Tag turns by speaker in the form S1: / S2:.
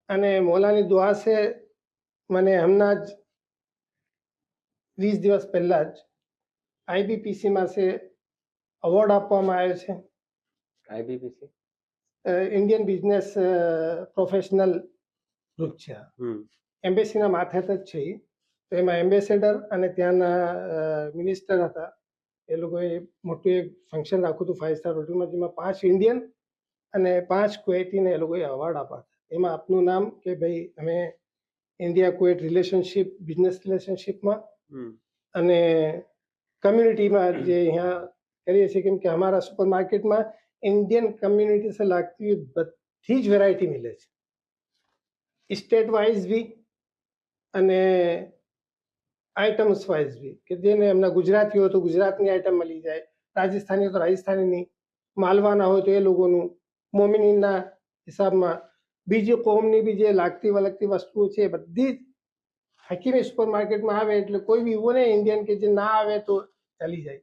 S1: અને મૌલાની દુઆ છે મને હમણાં જ 20 દિવસ પહેલા જ આઈબીપીસીમાં છે અવોર્ડ આપવામાં આવ્યો છે.
S2: આઈબીપીસી
S1: ઇન્ડિયન બિઝનેસ પ્રોફેશનલ ગ્રુપ છે. એમ્બેસીના માથે જ છે તો એમાં એમ્બેસેડર અને ત્યાંના મિનિસ્ટર હતા. એ લોકોએ મોટું એક ફંક્શન રાખ્યું હતું 5 સ્ટાર હોટલમાં, જેમાં 5 ઇન્ડિયન અને 5 કુવૈતીને એ લોકોએ અવોર્ડ આપ્યા હતા. એમાં આપનું નામ કે ભાઈ અમે ઇન્ડિયા કુવૈત રિલેશનશિપ બિઝનેસ રિલેશનશિપમાં અને કમ્યુનિટીમાં જે અહીંયા કરીએ છીએ, કેમ કે અમારા સુપર માર્કેટમાં ઇન્ડિયન કમ્યુનિટી સે લાગતી બધી જ વેરાયટી મળે છે, સ્ટેટ વાઇઝ બી અને આઇટમ્સ વાઇઝ બી. કે જેને એમના ગુજરાતી હોય તો ગુજરાતની આઇટમ મળી જાય, રાજસ્થાની હોય તો રાજસ્થાનીની, માલવાના હોય તો એ લોકોનું, મોમિનીના હિસાબમાં બીજી કોમની બી જે લાગતી વળગતી વસ્તુઓ છે એ બધી જ હકીમી સુપર માર્કેટમાં આવે. એટલે કોઈ બી એવું નહીં ઇન્ડિયન કે જે ના આવે તો ચાલી જાય.